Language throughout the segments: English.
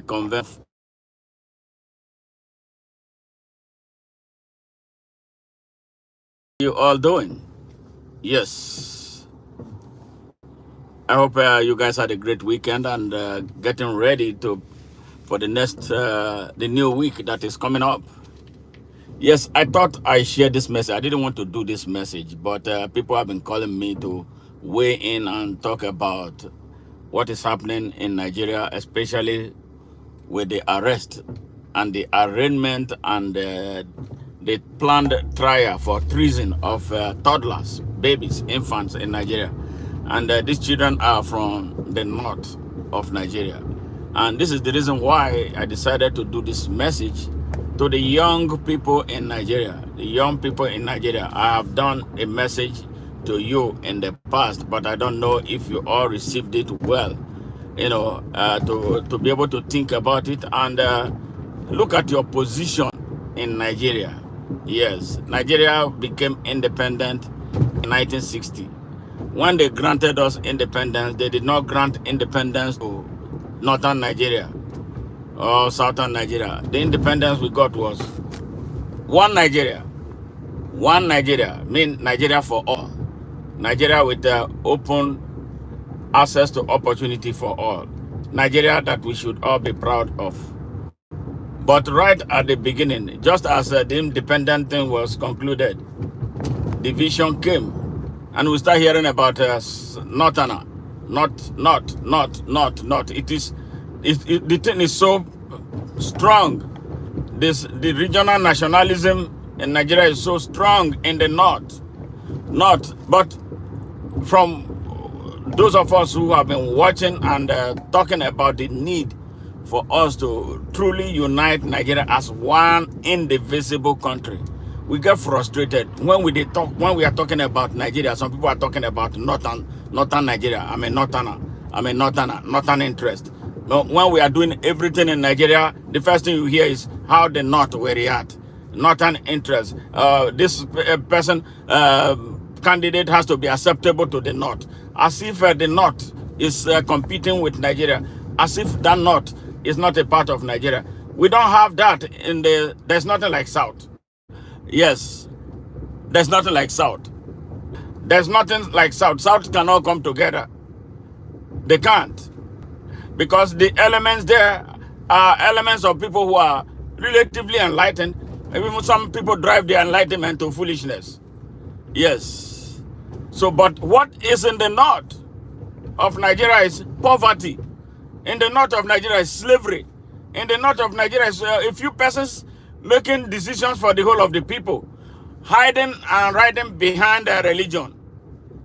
convention. You all doing? Yes. I hope you guys had a great weekend and getting ready to for the new week that is coming up. Yes, I thought I shared this message. I didn't want to do this message, but people have been calling me to weigh in and talk about what is happening in Nigeria, especially with the arrest and the arraignment and the planned trial for treason of toddlers, babies, infants in Nigeria. And these children are from the north of Nigeria. And this is the reason why I decided to do this message to the young people in Nigeria. The young people in Nigeria, I have done a message to you in the past, but I don't know if you all received it well. To be able to think about it and look at your position in Nigeria. Yes, Nigeria became independent in 1960. When they granted us independence, they did not grant independence to northern Nigeria or southern Nigeria. The independence we got was one Nigeria. One Nigeria, mean Nigeria for all. Nigeria with open access to opportunity for all. Nigeria that we should all be proud of. But right at the beginning, just as the independent thing was concluded, division came. And we start hearing about Northerner. Not. The thing is so strong. The regional nationalism in Nigeria is so strong in the north. But from those of us who have been watching and talking about the need for us to truly unite Nigeria as one indivisible country, we get frustrated when we are talking about Nigeria. Some people are talking about northern Nigeria. Northern interest. But when we are doing everything in Nigeria, the first thing you hear is how the north will react. Northern interest. This person candidate has to be acceptable to the north, as if the north is competing with Nigeria, as if that north is not a part of Nigeria. We don't have that there's nothing like south. Yes, there's nothing like south. There's nothing like south. South cannot come together. They can't, because the elements there are elements of people who are relatively enlightened. Even some people drive their enlightenment to foolishness. Yes. So, but what is in the north of Nigeria is poverty. In the north of Nigeria is slavery. In the north of Nigeria is a few persons making decisions for the whole of the people, hiding and hiding behind religion,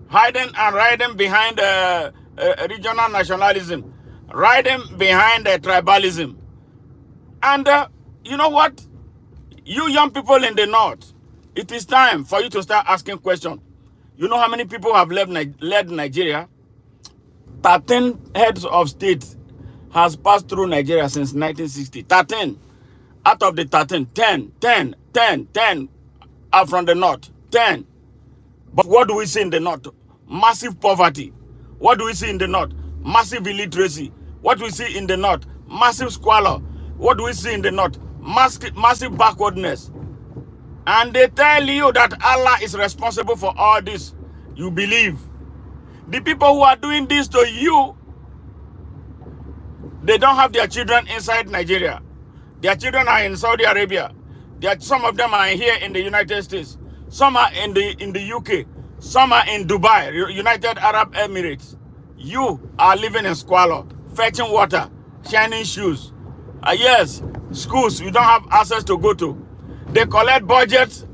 hiding and hiding behind regional nationalism, hiding behind tribalism. And you know what? You young people in the north, it is time for you to start asking questions. You know how many people have led Nigeria? 13 heads of state has passed through Nigeria since 1960. 13. Out of the 13, 10 are from the north. 10. But what do we see in the north? Massive poverty. What do we see in the north? Massive illiteracy. What do we see in the north? Massive squalor. What do we see in the north? Massive backwardness. And they tell you that Allah is responsible for all this. You believe. The people who are doing this to you, they don't have their children inside Nigeria. Their children are in Saudi Arabia. Some of them are here in the United States. Some are in the UK. Some are in Dubai, United Arab Emirates. You are living in squalor, fetching water, shining shoes. Yes, schools you don't have access to go to. They collect budgets.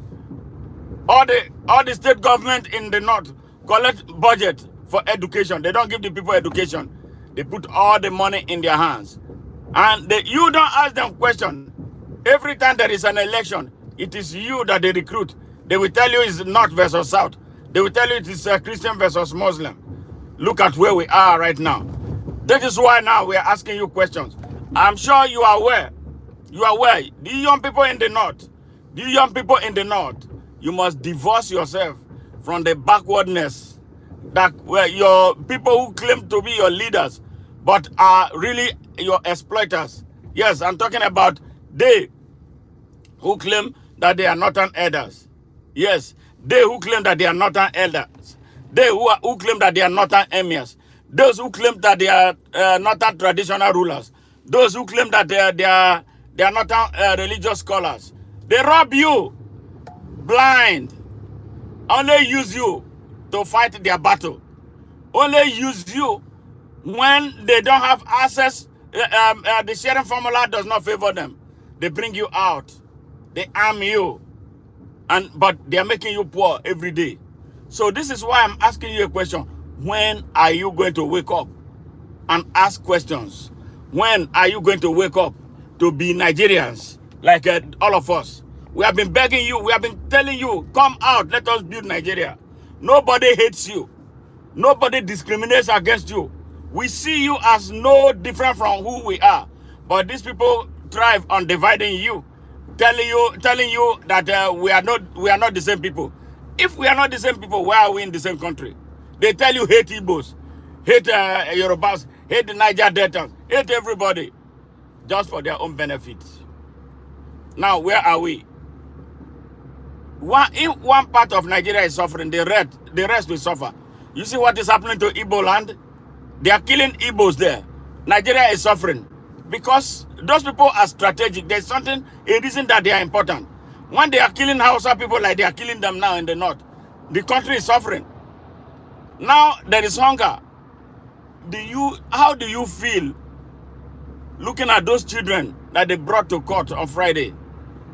All the state government in the north collect budget for education. They don't give the people education. They put all the money in their hands. And you don't ask them questions. Every time there is an election, it is you that they recruit. They will tell you it's north versus south. They will tell you it is Christian versus Muslim. Look at where we are right now. That is why now we are asking you questions. I'm sure you are aware. You are aware. The young people in the north, you must divorce yourself from the backwardness that where your people who claim to be your leaders, but are really your exploiters. Yes, I'm talking about they who claim that they are northern elders. Yes, they who claim that they are northern elders. They who claim that they are northern emirs. Those who claim that they are northern traditional rulers. Those who claim that they are northern religious scholars. They rob you blind. Only use you to fight their battle. Only use you when they don't have access. The sharing formula does not favor them. They bring you out. They arm you. But they are making you poor every day. So this is why I'm asking you a question. When are you going to wake up and ask questions? When are you going to wake up to be Nigerians like all of us? We have been begging you. We have been telling you, come out. Let us build Nigeria. Nobody hates you. Nobody discriminates against you. We see you as no different from who we are. But these people thrive on dividing you, telling you that we are not the same people. If we are not the same people, why are we in the same country? They tell you hate Igbos, hate Yorubas, hate the Niger Delta, hate everybody, just for their own benefits. Now, where are we? One part of Nigeria is suffering, the rest will suffer. You see what is happening to Igbo land? They are killing Igbos there. Nigeria is suffering because those people are strategic. There's a reason that they are important. When they are killing Hausa people like they are killing them now in the north, the country is suffering. Now there is hunger. How do you feel looking at those children that they brought to court on Friday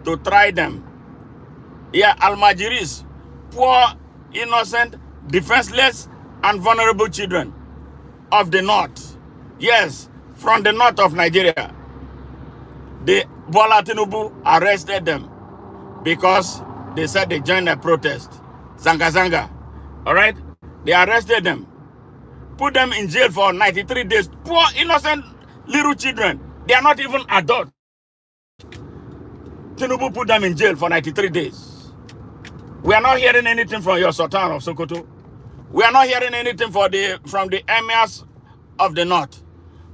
to try them? Yeah, Almajiris, poor, innocent, defenseless, and vulnerable children of the north. Yes, from the north of Nigeria. The Bola Tinubu arrested them because they said they joined a protest. Zanga. All right? They arrested them. Put them in jail for 93 days. Poor, innocent little children. They are not even adults. Tinubu put them in jail for 93 days. We are not hearing anything from your Sultan of Sokoto. We are not hearing anything from the emirs of the north.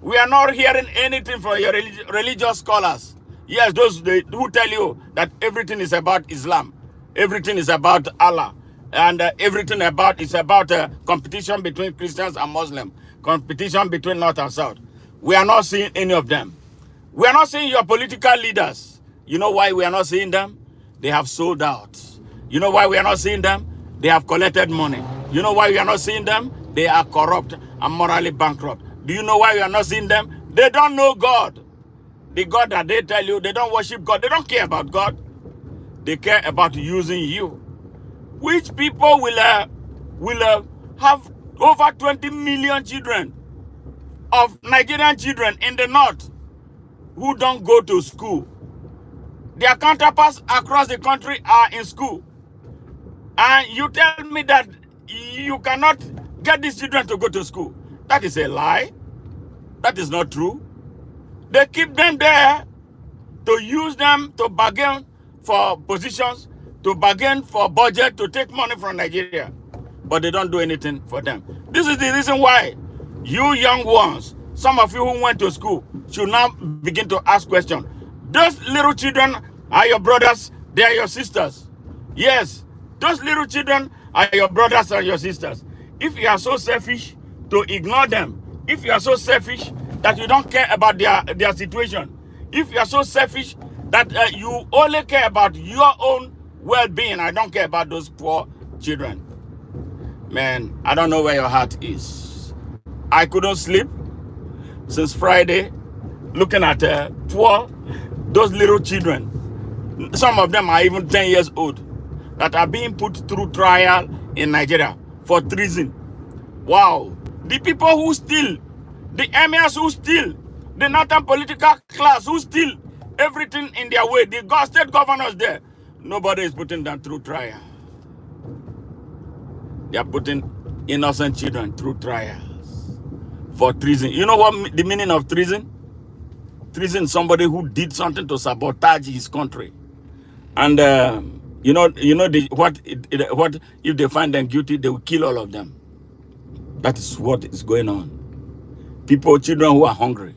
We are not hearing anything from your religious scholars. Yes, those who tell you that everything is about Islam, everything is about Allah, and everything is about competition between Christians and Muslims, competition between North and South. We are not seeing any of them. We are not seeing your political leaders. You know why we are not seeing them? They have sold out. You know why we are not seeing them? They have collected money. You know why we are not seeing them? They are corrupt and morally bankrupt. Do you know why we are not seeing them? They don't know God. The God that they tell you, they don't worship God. They don't care about God. They care about using you. Which people will have over 20 million children of Nigerian children in the north who don't go to school. Their counterparts across the country are in school. And you tell me that you cannot get these children to go to school. That is a lie. That is not true. They keep them there to use them to bargain for positions, to bargain for budget, to take money from Nigeria. But they don't do anything for them. This is the reason why you young ones, some of you who went to school, should now begin to ask questions. Those little children are your brothers, they are your sisters. Yes, those little children are your brothers and your sisters. If you are so selfish to ignore them, if you are so selfish that you don't care about their situation, if you are so selfish that you only care about your own well-being, I don't care about those poor children. Man, I don't know where your heart is. I couldn't sleep since Friday looking at those little children. Some of them are even 10 years old that are being put through trial in Nigeria for treason. Wow. The people who steal, the emirs who steal, the northern political class who steal everything in their way, the state governors there, nobody is putting them through trial. They are putting innocent children through trials for treason. You know what the meaning of treason? Treason, somebody who did something to sabotage his country. And what if they find them guilty, they will kill all of them. That is what is going on. Children who are hungry.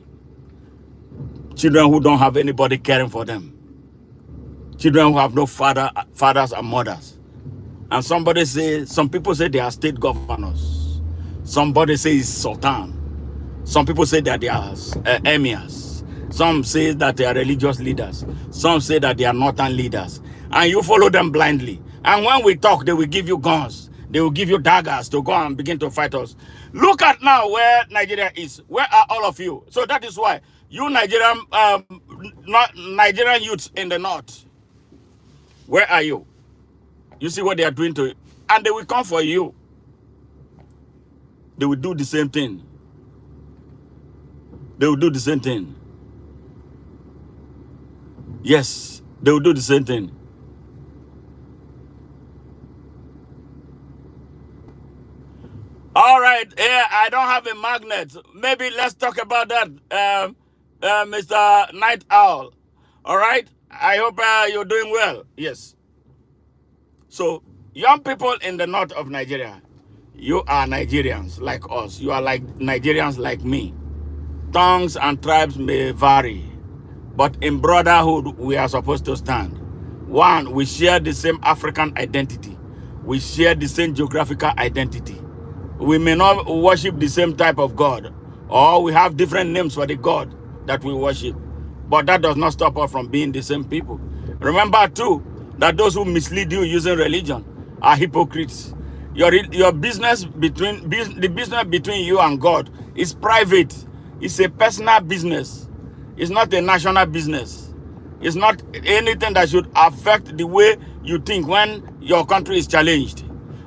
Children who don't have anybody caring for them. Children who have no fathers and mothers. And some people say they are state governors. Somebody says sultan. Some people say that they are emirs. Some say that they are religious leaders. Some say that they are northern leaders. And you follow them blindly. And when we talk, they will give you guns. They will give you daggers to go and begin to fight us. Look at now where Nigeria is. Where are all of you? So that is why you Nigerian youths in the north, where are you? You see what they are doing to you. And they will come for you. They will do the same thing. They will do the same thing. Yes, they will do the same thing. All right, here I don't have a magnet. Maybe let's talk about that, Mr. Night Owl. All right, I hope you're doing well. Yes. So, young people in the north of Nigeria, you are Nigerians like us. You are like Nigerians like me. Tongues and tribes may vary, but in brotherhood, we are supposed to stand. One, we share the same African identity. We share the same geographical identity. We may not worship the same type of God, or we have different names for the God that we worship. But that does not stop us from being the same people. Remember too, that those who mislead you using religion are hypocrites. Your business between you and God is private. It's a personal business. It's not a national business. It's not anything that should affect the way you think when your country is challenged.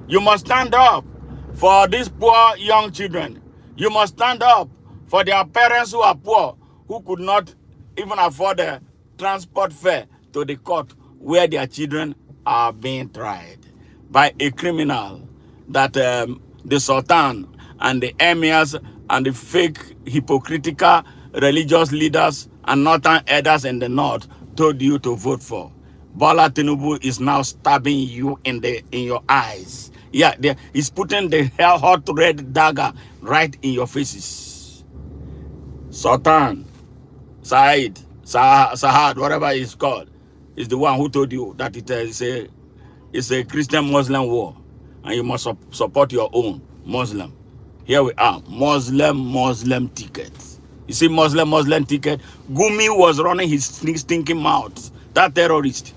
You must stand up for these poor young children. You must stand up for their parents who are poor, who could not even afford a transport fare to the court where their children are being tried by a criminal that the Sultan and the emirs and the fake hypocritical religious leaders and northern elders in the north told you to vote for. Bola Tinubu is now stabbing you in your eyes. Yeah, he's putting the hot red dagger right in your faces. Sultan, Sahad, whatever it's called, is the one who told you that it's a Christian-Muslim war, and you must support your own Muslim. Here we are, Muslim ticket. You see, Muslim ticket. Gumi was running his stinking mouth. That terrorist.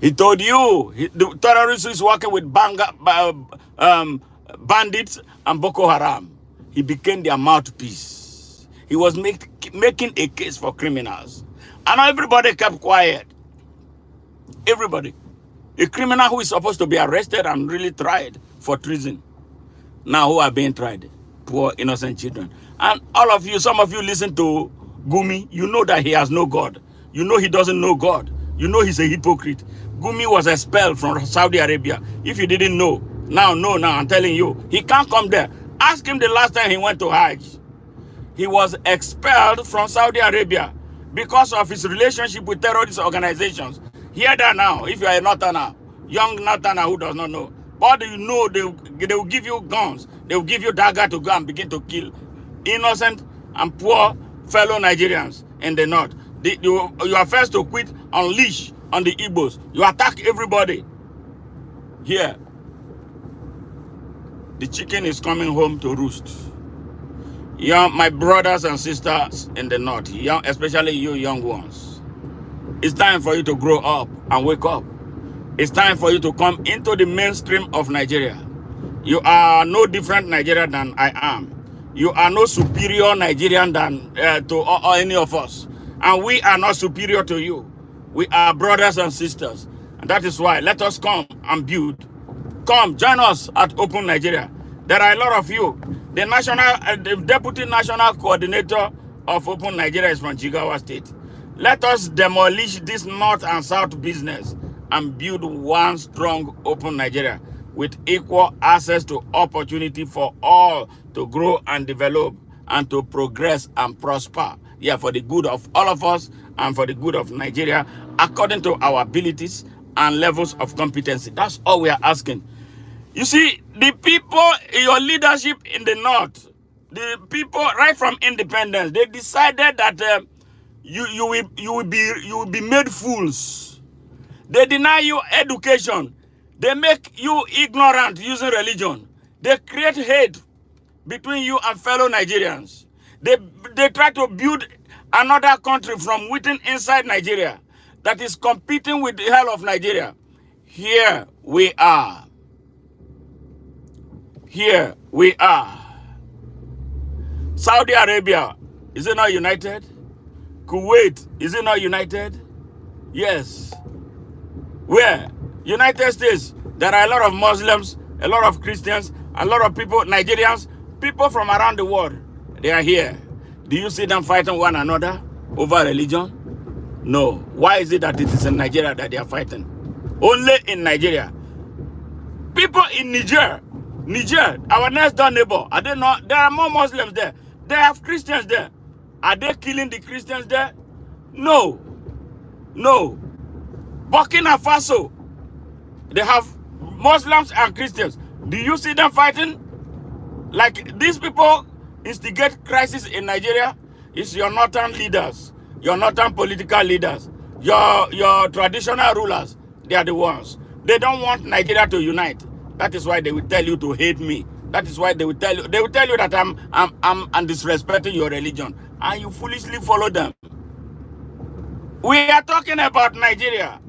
He told you the terrorist is working with bandits and Boko Haram. He became their mouthpiece. He was making a case for criminals. And everybody kept quiet. Everybody. A criminal who is supposed to be arrested and really tried for treason. Now who are being tried? Poor innocent children. And all of you, some of you listen to Gumi, you know that he has no God. You know he doesn't know God. You know he's a hypocrite. Gumi was expelled from Saudi Arabia. If you didn't know, now I'm telling you, he can't come there. Ask him the last time he went to Hajj. He was expelled from Saudi Arabia because of his relationship with terrorist organizations. Hear that now, if you are a Northerner, young Northerner who does not know. But you know they will give you guns. They will give you dagger to go and begin to kill innocent and poor fellow Nigerians in the north. You are first to quit, unleash on the Igbos. You attack everybody. Here, the chicken is coming home to roost. My brothers and sisters in the north, especially you young ones, it's time for you to grow up and wake up. It's time for you to come into the mainstream of Nigeria. You are no different Nigerian than I am. You are no superior Nigerian than to any of us. And we are not superior to you. We are brothers and sisters. And that is why let us come and build. Come, join us at Open Nigeria. There are a lot of you. The Deputy National Coordinator of Open Nigeria is from Jigawa State. Let us demolish this North and South business and build one strong Open Nigeria with equal access to opportunity for all to grow and develop and to progress and prosper. Yeah, for the good of all of us and for the good of Nigeria, according to our abilities and levels of competency. That's all we are asking. You see, the people, your leadership in the north, the people right from independence, they decided that you will be made fools. They deny you education. They make you ignorant using religion. They create hate between you and fellow Nigerians. They they try to build another country from within inside Nigeria that is competing with the hell of Nigeria. Here we are. Here we are. Saudi Arabia, is it not united? Kuwait, is it not united? Yes. Where? United States, there are a lot of Muslims, a lot of Christians, a lot of people, Nigerians, people from around the world. They are here. Do you see them fighting one another over religion? No. Why is it that it is in Nigeria that they are fighting? Only in Nigeria. People in Niger, our next door neighbor, are they not? There are more Muslims there. They have Christians there. Are they killing the Christians there? No. No. Burkina Faso, they have Muslims and Christians. Do you see them fighting? Like these people instigate crisis in Nigeria. It's your northern leaders, your northern political leaders, your traditional rulers. They are the ones. They don't want Nigeria to unite. That is why they will tell you to hate me. That is why they will tell you that I'm disrespecting your religion, and you foolishly follow them. We are talking about Nigeria.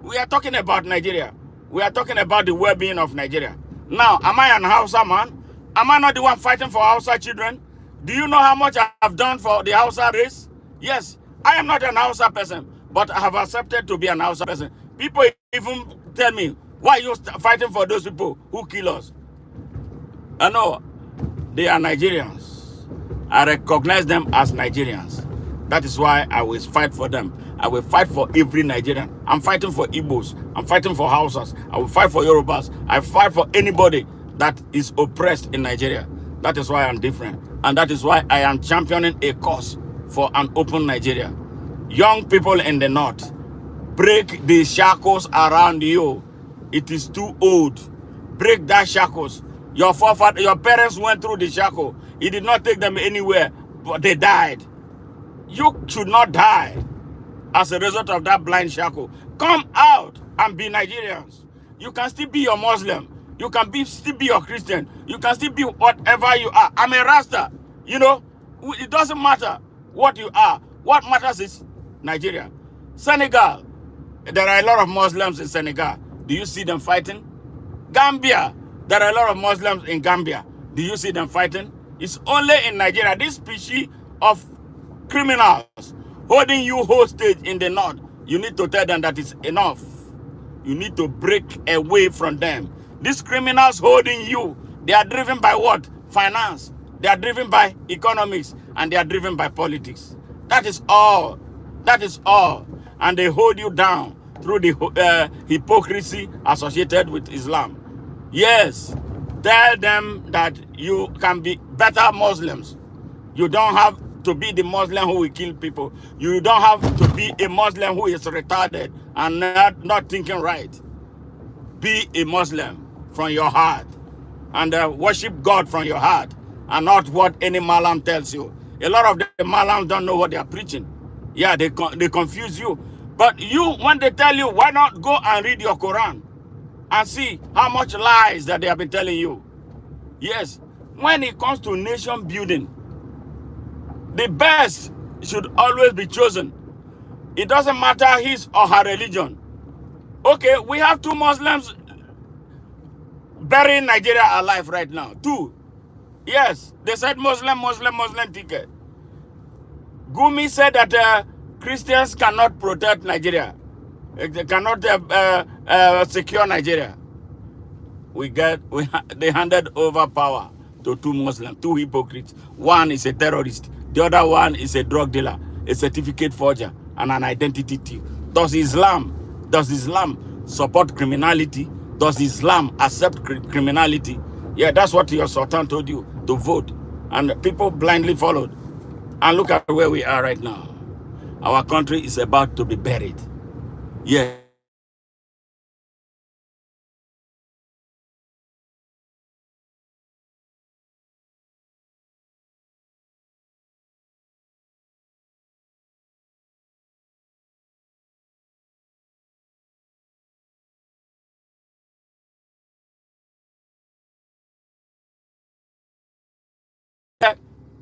We are talking about Nigeria. We are talking about the well-being of Nigeria. Now, am I an Hausa man? Am I not the one fighting for Hausa children? Do you know how much I have done for the Hausa race? Yes, I am not an Hausa person, but I have accepted to be an Hausa person. People even tell me, why are you fighting for those people who kill us? I know they are Nigerians. I recognize them as Nigerians. That is why I will fight for them. I will fight for every Nigerian. I'm fighting for Igbos. I'm fighting for Hausas. I will fight for Yorubas. I fight for anybody that is oppressed in Nigeria. That is why I'm different. And that is why I am championing a cause for an open Nigeria. Young people in the north, break the shackles around you. It is too old. Break that shackles. Your parents went through the shackle. It did not take them anywhere, but they died. You should not die as a result of that blind shackle. Come out and be Nigerians. You can still be your Muslim. You can still be your Christian. You can still be whatever you are. I'm a Rasta. You know, it doesn't matter what you are. What matters is Nigeria. Senegal, there are a lot of Muslims in Senegal. Do you see them fighting? Gambia, there are a lot of Muslims in Gambia. Do you see them fighting? It's only in Nigeria. This species of criminals holding you hostage in the north, you need to tell them that it's enough. You need to break away from them. These criminals holding you, they are driven by what? Finance. They are driven by economics, and they are driven by politics. That is all. That is all. And they hold you down through the hypocrisy associated with Islam. Yes, tell them that you can be better Muslims. You don't have to be the Muslim who will kill people. You don't have to be a Muslim who is retarded and not thinking right. Be a Muslim from your heart and worship God from your heart and not what any Malam tells you. A lot of the Malams don't know what they are preaching. Yeah, they confuse you. But you, when they tell you, why not go and read your Quran and see how much lies that they have been telling you? Yes, when it comes to nation building, the best should always be chosen. It doesn't matter his or her religion. Okay, we have two Muslims burying Nigeria alive right now. Two. Yes, they said Muslim ticket. Gumi said that Christians cannot protect Nigeria. They cannot secure Nigeria. They handed over power to two Muslims, two hypocrites. One is a terrorist. The other one is a drug dealer, a certificate forger, and an identity thief. Does Islam support criminality? Does Islam accept criminality? Yeah, that's what your Sultan told you to vote. And people blindly followed. And look at where we are right now. Our country is about to be buried. Yeah.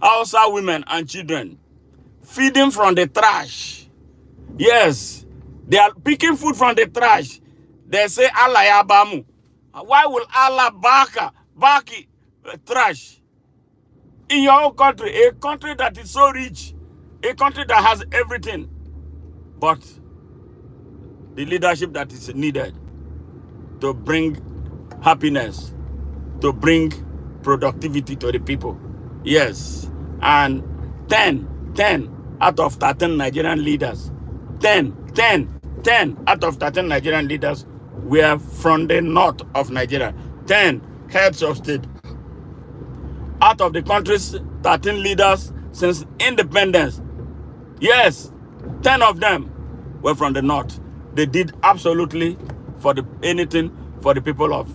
Hausa women and children feeding from the trash. Yes, they are picking food from the trash. They say Allah yabamu. Why will Allah back trash in your own country, a country that is so rich, a country that has everything, but the leadership that is needed to bring happiness, to bring productivity to the people. Yes, and 10 out of 13 Nigerian leaders, 10 out of 13 Nigerian leaders were from the north of Nigeria. 10 heads of state. Out of the country's 13 leaders since independence, yes, 10 of them were from the north. They did absolutely anything for the people of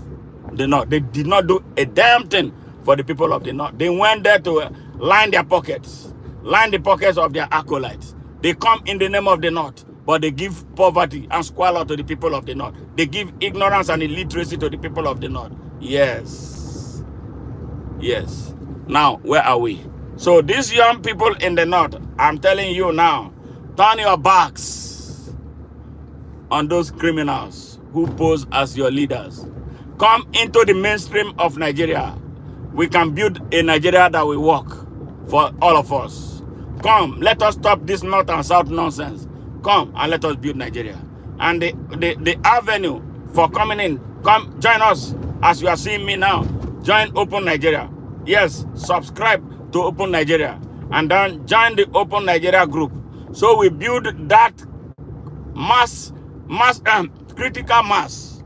the north. They did not do a damn thing for the people of the north. They went there to line their pockets, line the pockets of their acolytes. They come in the name of the north, but they give poverty and squalor to the people of the north. They give ignorance and illiteracy to the people of the north. Yes. Yes. Now, where are we? So these young people in the north, I'm telling you now, turn your backs on those criminals who pose as your leaders. Come into the mainstream of Nigeria. We can build a Nigeria that will work for all of us. Come, let us stop this north and south nonsense. Come and let us build Nigeria. And the avenue for coming in, come join us as you are seeing me now. Join Open Nigeria. Yes, subscribe to Open Nigeria. And then join the Open Nigeria group. So we build that critical mass.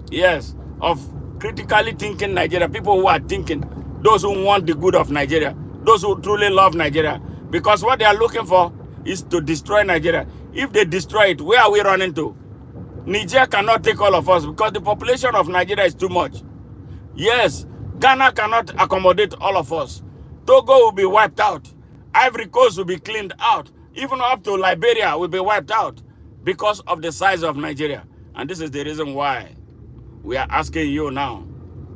Yes, of critically thinking Nigeria. People who are thinking. Those who want the good of Nigeria. Those who truly love Nigeria. Because what they are looking for is to destroy Nigeria. If they destroy it, where are we running to? Niger cannot take all of us because the population of Nigeria is too much. Yes, Ghana cannot accommodate all of us. Togo will be wiped out. Ivory Coast will be cleaned out. Even up to Liberia will be wiped out because of the size of Nigeria. And this is the reason why we are asking you now.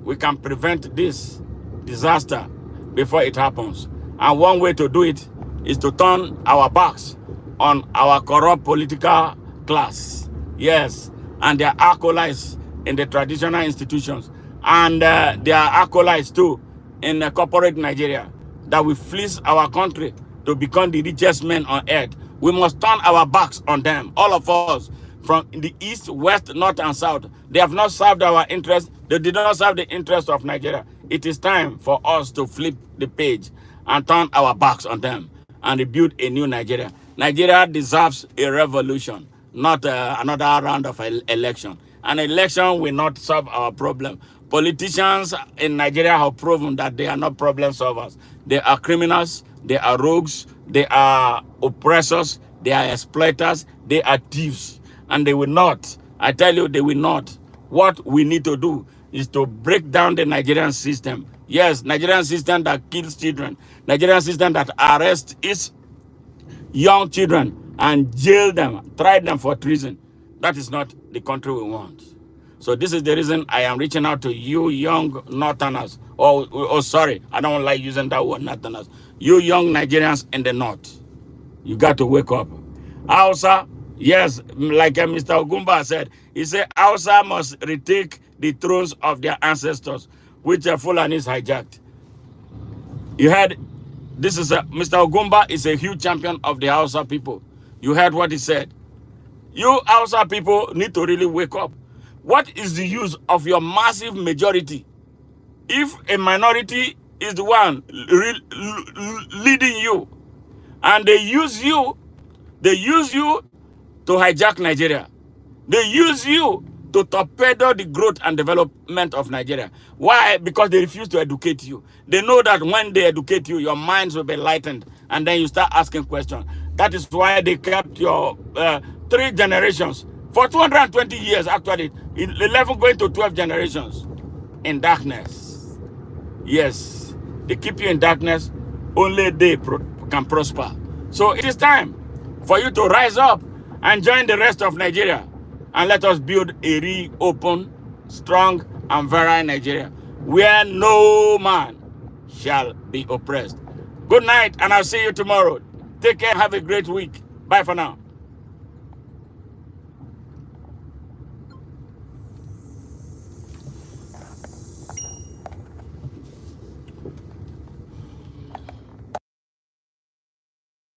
We can prevent this disaster before it happens. And one way to do it is to turn our backs on our corrupt political class. Yes, and their acolytes in the traditional institutions. And their acolytes too in corporate Nigeria that will fleece our country to become the richest men on earth. We must turn our backs on them, all of us, from the east, west, north, and south. They have not served our interests. They did not serve the interest of Nigeria. It is time for us to flip the page and turn our backs on them and rebuild a new Nigeria. Nigeria deserves a revolution, not another round of election. An election will not solve our problem. Politicians in Nigeria have proven that they are not problem solvers. They are criminals, they are rogues, they are oppressors, they are exploiters, they are thieves. And they will not, I tell you, they will not. What we need to do is to break down the Nigerian system. Yes, Nigerian system that kills children. Nigerian system that arrests its young children and jail them, try them for treason. That is not the country we want. So this is the reason I am reaching out to you young Northerners. Oh, sorry, I don't like using that word, Northerners. You young Nigerians in the North, you got to wake up. Hausa, yes, like Mr. Ogumba said, he said Hausa must retake the thrones of their ancestors, which Fulanis hijacked. You heard, this is Mr. Ogumba is a huge champion of the Hausa people. You heard what he said. You Hausa people need to really wake up. What is the use of your massive majority if a minority is the one leading you? And they use you to hijack Nigeria. They use you to torpedo the growth and development of Nigeria. Why? Because they refuse to educate you. They know that when they educate you, your minds will be lightened, and then you start asking questions. That is why they kept your 3 generations, for 220 years actually, 11 going to 12 generations, in darkness. Yes, they keep you in darkness, only they can prosper. So it is time for you to rise up and join the rest of Nigeria, and let us build a reopen, strong, and virile Nigeria, where no man shall be oppressed. Good night, and I'll see you tomorrow. Take care. Have a great week. Bye for now.